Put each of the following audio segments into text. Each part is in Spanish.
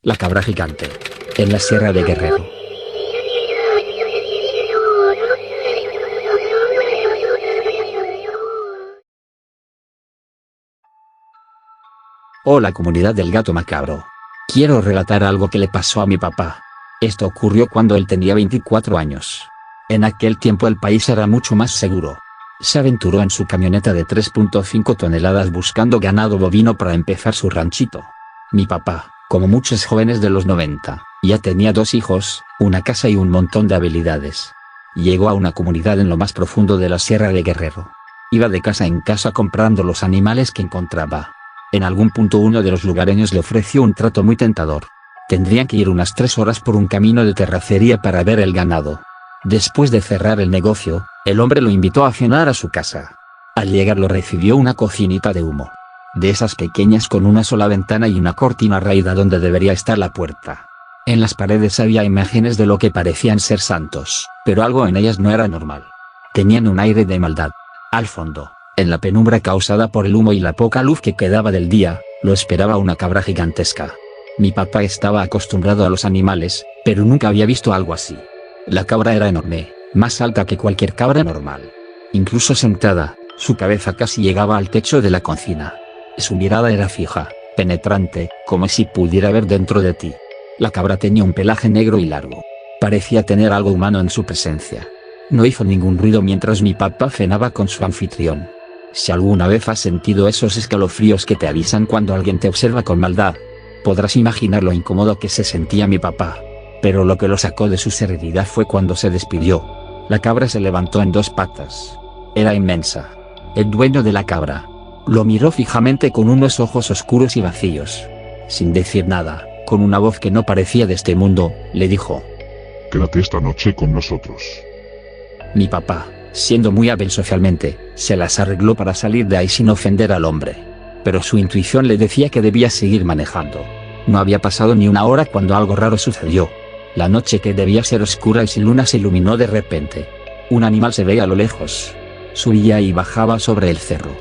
La cabra gigante. En la Sierra de Guerrero. Hola comunidad del gato macabro. Quiero relatar algo que le pasó a mi papá. Esto ocurrió cuando él tenía 24 años. En aquel tiempo el país era mucho más seguro. Se aventuró en su camioneta de 3.5 toneladas buscando ganado bovino para empezar su ranchito. Mi papá, como muchos jóvenes de los 90, ya tenía 2 hijos, una casa y un montón de habilidades. Llegó a una comunidad en lo más profundo de la Sierra de Guerrero. Iba de casa en casa comprando los animales que encontraba. En algún punto uno de los lugareños le ofreció un trato muy tentador. Tendrían que ir unas 3 horas por un camino de terracería para ver el ganado. Después de cerrar el negocio, el hombre lo invitó a cenar a su casa. Al llegar lo recibió una cocinita de humo. De esas pequeñas con una sola ventana y una cortina raída donde debería estar la puerta. En las paredes había imágenes de lo que parecían ser santos, pero algo en ellas no era normal. Tenían un aire de maldad. Al fondo, en la penumbra causada por el humo y la poca luz que quedaba del día, lo esperaba una cabra gigantesca. Mi papá estaba acostumbrado a los animales, pero nunca había visto algo así. La cabra era enorme, más alta que cualquier cabra normal. Incluso sentada, su cabeza casi llegaba al techo de la cocina. Su mirada era fija, penetrante, como si pudiera ver dentro de ti. La cabra tenía un pelaje negro y largo. Parecía tener algo humano en su presencia. No hizo ningún ruido mientras mi papá cenaba con su anfitrión. Si alguna vez has sentido esos escalofríos que te avisan cuando alguien te observa con maldad, podrás imaginar lo incómodo que se sentía mi papá. Pero lo que lo sacó de su serenidad fue cuando se despidió. La cabra se levantó en 2 patas. Era inmensa. El dueño de la cabra lo miró fijamente con unos ojos oscuros y vacíos. Sin decir nada, con una voz que no parecía de este mundo, le dijo: Quédate esta noche con nosotros. Mi papá, siendo muy hábil socialmente, se las arregló para salir de ahí sin ofender al hombre. Pero su intuición le decía que debía seguir manejando. No había pasado ni una hora cuando algo raro sucedió. La noche, que debía ser oscura y sin luna, se iluminó de repente. Un animal se veía a lo lejos. Subía y bajaba sobre el cerro.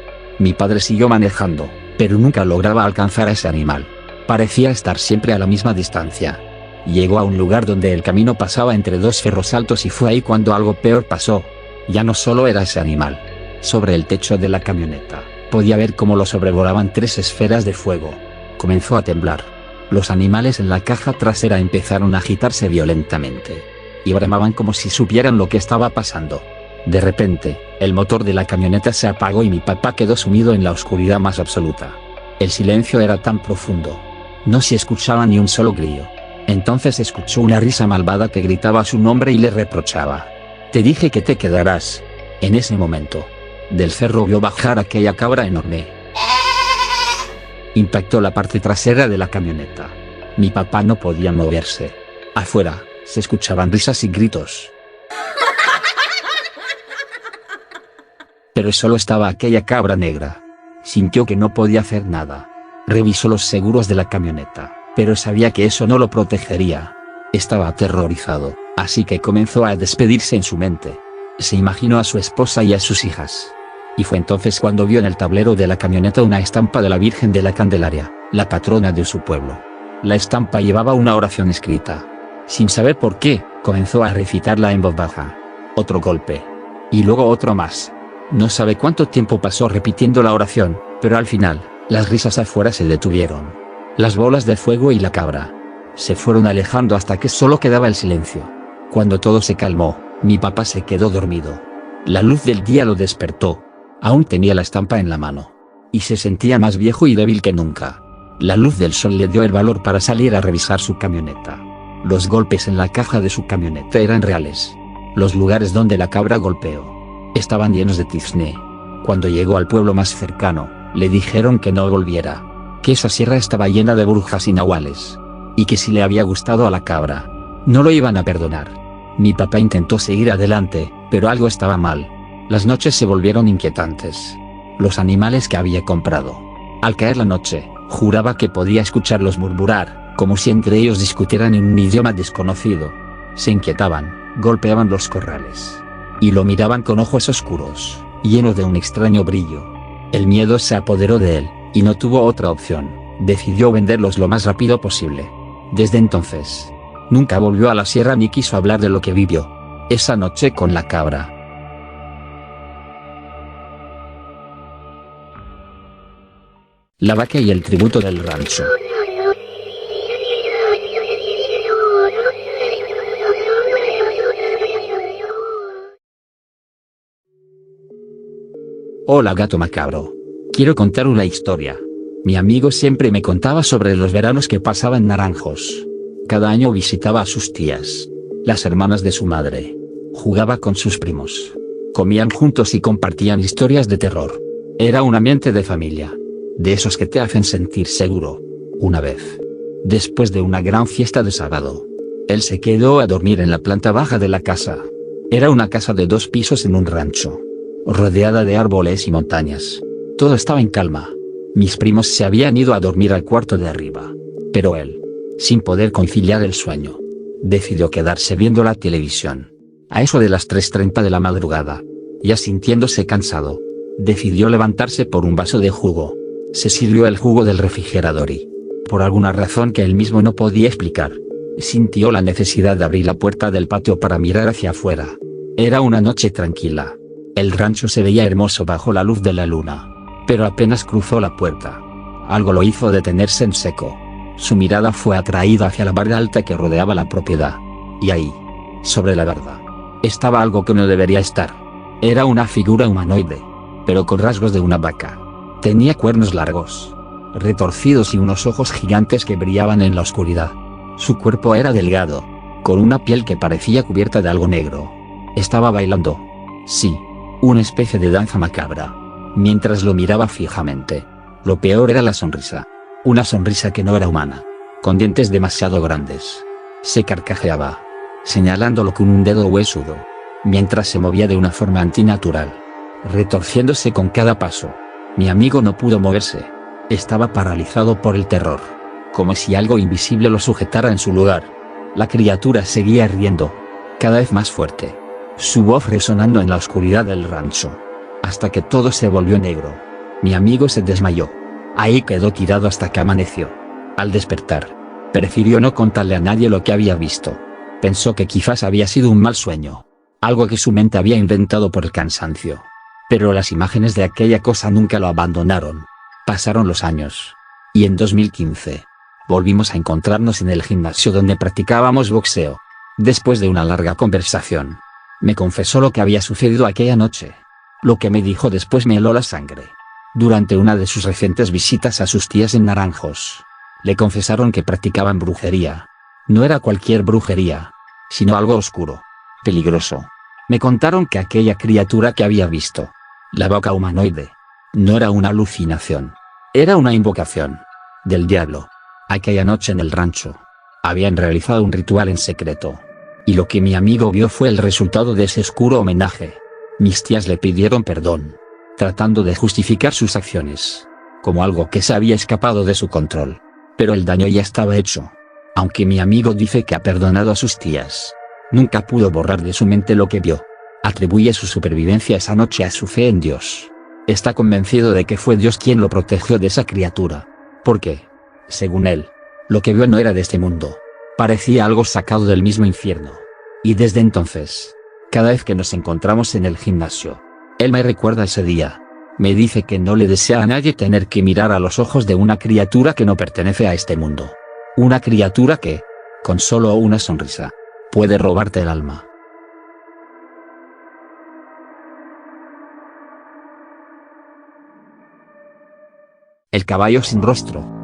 Mi padre siguió manejando, pero nunca lograba alcanzar a ese animal. Parecía estar siempre a la misma distancia. Llegó a un lugar donde el camino pasaba entre 2 cerros altos y fue ahí cuando algo peor pasó. Ya no solo era ese animal. Sobre el techo de la camioneta, podía ver cómo lo sobrevolaban 3 esferas de fuego. Comenzó a temblar. Los animales en la caja trasera empezaron a agitarse violentamente. Y bramaban como si supieran lo que estaba pasando. De repente, el motor de la camioneta se apagó y mi papá quedó sumido en la oscuridad más absoluta. El silencio era tan profundo. No se escuchaba ni un solo grillo. Entonces escuchó una risa malvada que gritaba su nombre y le reprochaba: «Te dije que te quedarás». En ese momento, del cerro vio bajar aquella cabra enorme. Impactó la parte trasera de la camioneta. Mi papá no podía moverse. Afuera, se escuchaban risas y gritos. Pero solo estaba aquella cabra negra. Sintió que no podía hacer nada. Revisó los seguros de la camioneta, pero sabía que eso no lo protegería. Estaba aterrorizado, así que comenzó a despedirse en su mente. Se imaginó a su esposa y a sus hijas. Y fue entonces cuando vio en el tablero de la camioneta una estampa de la Virgen de la Candelaria, la patrona de su pueblo. La estampa llevaba una oración escrita. Sin saber por qué, comenzó a recitarla en voz baja. Otro golpe. Y luego otro más. No sabe cuánto tiempo pasó repitiendo la oración, pero al final, las risas afuera se detuvieron. Las bolas de fuego y la cabra se fueron alejando hasta que solo quedaba el silencio. Cuando todo se calmó, mi papá se quedó dormido. La luz del día lo despertó. Aún tenía la estampa en la mano. Y se sentía más viejo y débil que nunca. La luz del sol le dio el valor para salir a revisar su camioneta. Los golpes en la caja de su camioneta eran reales. Los lugares donde la cabra golpeó estaban llenos de tizne. Cuando llegó al pueblo más cercano, le dijeron que no volviera, que esa sierra estaba llena de brujas y nahuales, y que si le había gustado a la cabra, no lo iban a perdonar. Mi papá intentó seguir adelante, pero algo estaba mal. Las noches se volvieron inquietantes. Los animales que había comprado, al caer la noche, juraba que podía escucharlos murmurar, como si entre ellos discutieran en un idioma desconocido. Se inquietaban, golpeaban los corrales y lo miraban con ojos oscuros, llenos de un extraño brillo. El miedo se apoderó de él, y no tuvo otra opción. Decidió venderlos lo más rápido posible. Desde entonces, nunca volvió a la sierra ni quiso hablar de lo que vivió esa noche con la cabra. La vaca y el tributo del rancho. Hola gato macabro. Quiero contar una historia. Mi amigo siempre me contaba sobre los veranos que pasaba en Naranjos. Cada año visitaba a sus tías, las hermanas de su madre. Jugaba con sus primos. Comían juntos y compartían historias de terror. Era un ambiente de familia. De esos que te hacen sentir seguro. Una vez, después de una gran fiesta de sábado, él se quedó a dormir en la planta baja de la casa. Era una casa de 2 pisos en un rancho, rodeada de árboles y montañas. Todo estaba en calma. Mis primos se habían ido a dormir al cuarto de arriba. Pero él, sin poder conciliar el sueño, decidió quedarse viendo la televisión. A eso de las 3:30 de la madrugada, ya sintiéndose cansado, decidió levantarse por un vaso de jugo. Se sirvió el jugo del refrigerador y, por alguna razón que él mismo no podía explicar, sintió la necesidad de abrir la puerta del patio para mirar hacia afuera. Era una noche tranquila. El rancho se veía hermoso bajo la luz de la luna. Pero apenas cruzó la puerta, algo lo hizo detenerse en seco. Su mirada fue atraída hacia la barda alta que rodeaba la propiedad. Y ahí, sobre la barda, estaba algo que no debería estar. Era una figura humanoide, pero con rasgos de una vaca. Tenía cuernos largos, retorcidos y unos ojos gigantes que brillaban en la oscuridad. Su cuerpo era delgado, con una piel que parecía cubierta de algo negro. Estaba bailando. Sí, una especie de danza macabra. Mientras lo miraba fijamente, lo peor era la sonrisa. Una sonrisa que no era humana, con dientes demasiado grandes. Se carcajeaba, señalándolo con un dedo huesudo, mientras se movía de una forma antinatural, retorciéndose con cada paso. Mi amigo no pudo moverse. Estaba paralizado por el terror, como si algo invisible lo sujetara en su lugar. La criatura seguía riendo, cada vez más fuerte, su voz resonando en la oscuridad del rancho, hasta que todo se volvió negro. Mi amigo se desmayó. Ahí quedó tirado hasta que amaneció. Al despertar, prefirió no contarle a nadie lo que había visto. Pensó que quizás había sido un mal sueño, algo que su mente había inventado por el cansancio. Pero las imágenes de aquella cosa nunca lo abandonaron. Pasaron los años. Y en 2015, volvimos a encontrarnos en el gimnasio donde practicábamos boxeo. Después de una larga conversación, me confesó lo que había sucedido aquella noche. Lo que me dijo después me heló la sangre. Durante una de sus recientes visitas a sus tías en Naranjos, le confesaron que practicaban brujería. No era cualquier brujería, sino algo oscuro, peligroso. Me contaron que aquella criatura que había visto, la vaca humanoide, no era una alucinación. Era una invocación del diablo. Aquella noche en el rancho, habían realizado un ritual en secreto. Y lo que mi amigo vio fue el resultado de ese oscuro homenaje. Mis tías le pidieron perdón, tratando de justificar sus acciones, como algo que se había escapado de su control. Pero el daño ya estaba hecho. Aunque mi amigo dice que ha perdonado a sus tías, nunca pudo borrar de su mente lo que vio. Atribuye su supervivencia esa noche a su fe en Dios. Está convencido de que fue Dios quien lo protegió de esa criatura. Porque, según él, lo que vio no era de este mundo. Parecía algo sacado del mismo infierno. Y desde entonces, cada vez que nos encontramos en el gimnasio, él me recuerda ese día. Me dice que no le desea a nadie tener que mirar a los ojos de una criatura que no pertenece a este mundo. Una criatura que, con solo una sonrisa, puede robarte el alma. El caballo sin rostro.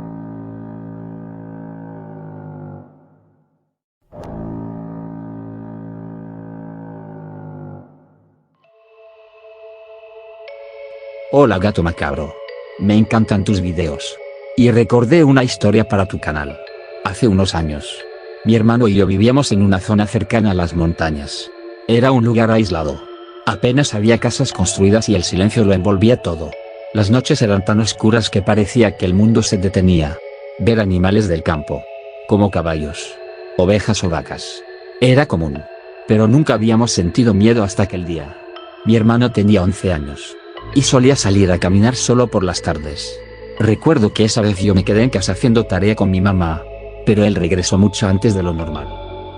Hola gato macabro. Me encantan tus videos. Y recordé una historia para tu canal. Hace unos años, mi hermano y yo vivíamos en una zona cercana a las montañas. Era un lugar aislado. Apenas había casas construidas y el silencio lo envolvía todo. Las noches eran tan oscuras que parecía que el mundo se detenía. Ver animales del campo, como caballos, ovejas o vacas, era común. Pero nunca habíamos sentido miedo hasta aquel día. Mi hermano tenía 11 años. Y solía salir a caminar solo por las tardes. Recuerdo que esa vez yo me quedé en casa haciendo tarea con mi mamá. pero él regresó mucho antes de lo normal.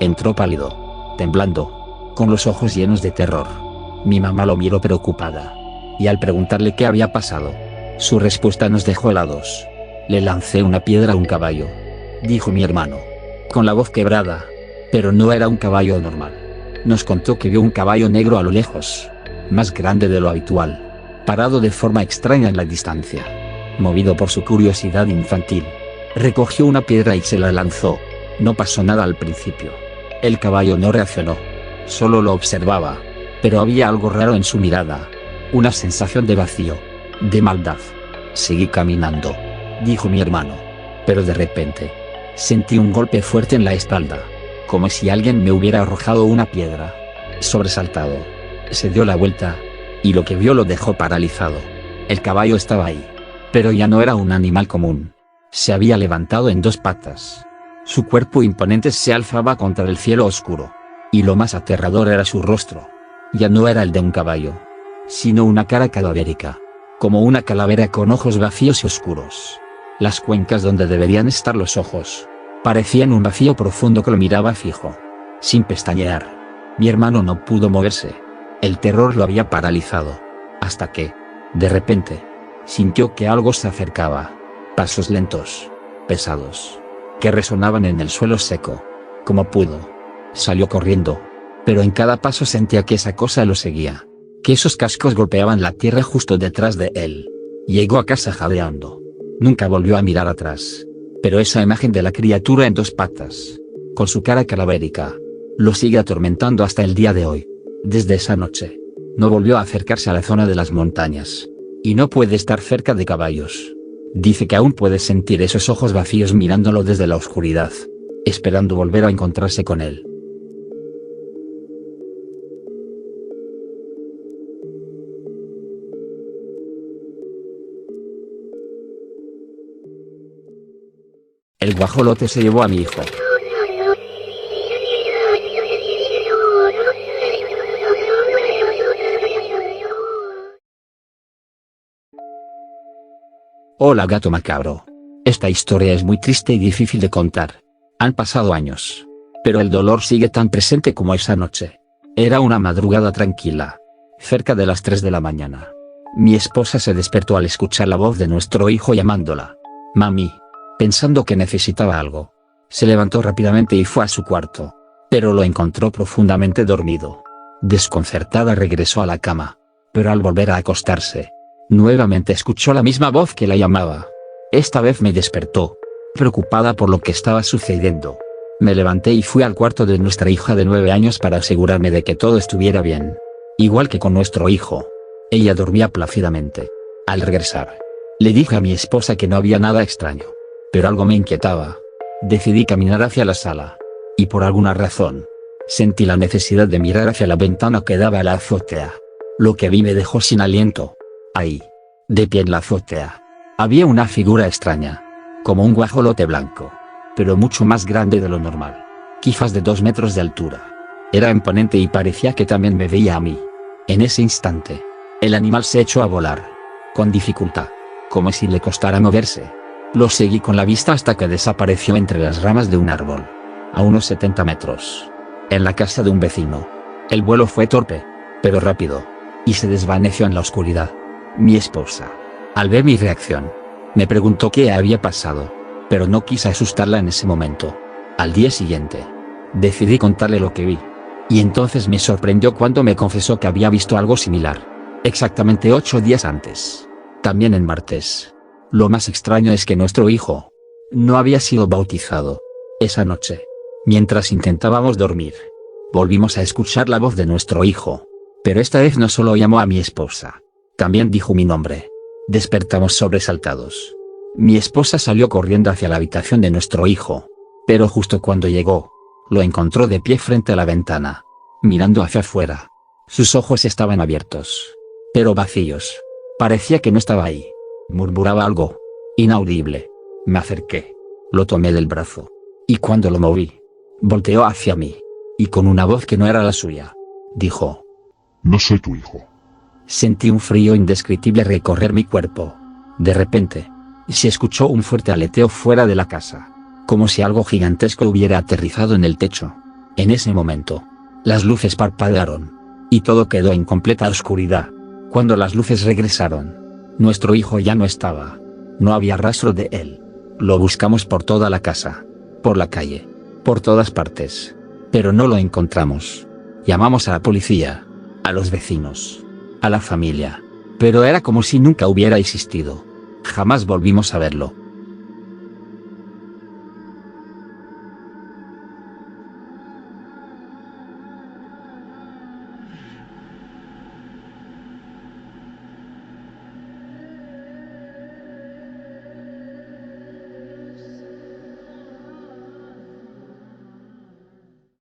Entró pálido, temblando, con los ojos llenos de terror. Mi mamá lo miró preocupada, y al preguntarle qué había pasado, su respuesta nos dejó helados. Le lancé una piedra a un caballo, dijo mi hermano, con la voz quebrada, pero no era un caballo normal. Nos contó que vio un caballo negro a lo lejos, más grande de lo habitual, parado de forma extraña en la distancia. Movido por su curiosidad infantil, recogió una piedra y se la lanzó. No pasó nada al principio. El caballo no reaccionó, solo lo observaba, pero había algo raro en su mirada, una sensación de vacío, de maldad. Seguí caminando, dijo mi hermano, pero de repente, sentí un golpe fuerte en la espalda, como si alguien me hubiera arrojado una piedra. Sobresaltado, se dio la vuelta, y lo que vio lo dejó paralizado. El caballo estaba ahí, pero ya no era un animal común. Se había levantado en dos patas. Su cuerpo imponente se alzaba contra el cielo oscuro, y lo más aterrador era su rostro. Ya no era el de un caballo, sino una cara cadavérica, como una calavera con ojos vacíos y oscuros. Las cuencas donde deberían estar los ojos, parecían un vacío profundo que lo miraba fijo, sin pestañear. Mi hermano no pudo moverse. El terror lo había paralizado, hasta que, de repente, sintió que algo se acercaba. Pasos lentos, pesados, que resonaban en el suelo seco. Como pudo, salió corriendo, pero en cada paso sentía que esa cosa lo seguía, que esos cascos golpeaban la tierra justo detrás de él. Llegó a casa jadeando. Nunca volvió a mirar atrás, pero esa imagen de la criatura en dos patas, con su cara calavérica, lo sigue atormentando hasta el día de hoy. Desde esa noche, no volvió a acercarse a la zona de las montañas, y no puede estar cerca de caballos. Dice que aún puede sentir esos ojos vacíos mirándolo desde la oscuridad, esperando volver a encontrarse con él. El guajolote se llevó a mi hijo. Hola gato macabro. Esta historia es muy triste y difícil de contar. Han pasado años, pero el dolor sigue tan presente como esa noche. Era una madrugada tranquila, cerca de las 3 de la mañana. Mi esposa se despertó al escuchar la voz de nuestro hijo llamándola, mami, pensando que necesitaba algo. Se levantó rápidamente y fue a su cuarto, pero lo encontró profundamente dormido. Desconcertada regresó a la cama, pero al volver a acostarse, nuevamente escuchó la misma voz que la llamaba. Esta vez me despertó, preocupada por lo que estaba sucediendo. Me levanté y fui al cuarto de nuestra hija de 9 años para asegurarme de que todo estuviera bien. Igual que con nuestro hijo. Ella dormía plácidamente. Al regresar, le dije a mi esposa que no había nada extraño, pero algo me inquietaba. Decidí caminar hacia la sala, y por alguna razón, sentí la necesidad de mirar hacia la ventana que daba a la azotea. Lo que vi me dejó sin aliento. Ahí, de pie en la azotea, había una figura extraña, como un guajolote blanco, pero mucho más grande de lo normal, quizás de 2 metros de altura. Era imponente y parecía que también me veía a mí. En ese instante, el animal se echó a volar, con dificultad, como si le costara moverse. Lo seguí con la vista hasta que desapareció entre las ramas de un árbol, a unos 70 metros, en la casa de un vecino. El vuelo fue torpe, pero rápido, y se desvaneció en la oscuridad. Mi esposa, al ver mi reacción, me preguntó qué había pasado, pero no quise asustarla en ese momento. Al día siguiente, decidí contarle lo que vi, y entonces me sorprendió cuando me confesó que había visto algo similar, exactamente 8 días antes, también en martes. Lo más extraño es que nuestro hijo no había sido bautizado. Esa noche, mientras intentábamos dormir, volvimos a escuchar la voz de nuestro hijo, pero esta vez no solo llamó a mi esposa, también dijo mi nombre. Despertamos sobresaltados. Mi esposa salió corriendo hacia la habitación de nuestro hijo, pero justo cuando llegó, lo encontró de pie frente a la ventana, mirando hacia afuera. Sus ojos estaban abiertos, pero vacíos. Parecía que no estaba ahí. Murmuraba algo inaudible. Me acerqué, lo tomé del brazo, y cuando lo moví, volteó hacia mí, y con una voz que no era la suya, dijo: No soy tu hijo. Sentí un frío indescriptible recorrer mi cuerpo. De repente, se escuchó un fuerte aleteo fuera de la casa. como si algo gigantesco hubiera aterrizado en el techo. En ese momento, las luces parpadearon, y todo quedó en completa oscuridad. Cuando las luces regresaron, nuestro hijo ya no estaba. No había rastro de él. Lo buscamos por toda la casa, por la calle, por todas partes, pero no lo encontramos. Llamamos a la policía, a los vecinos, a la familia, pero era como si nunca hubiera existido. Jamás volvimos a verlo.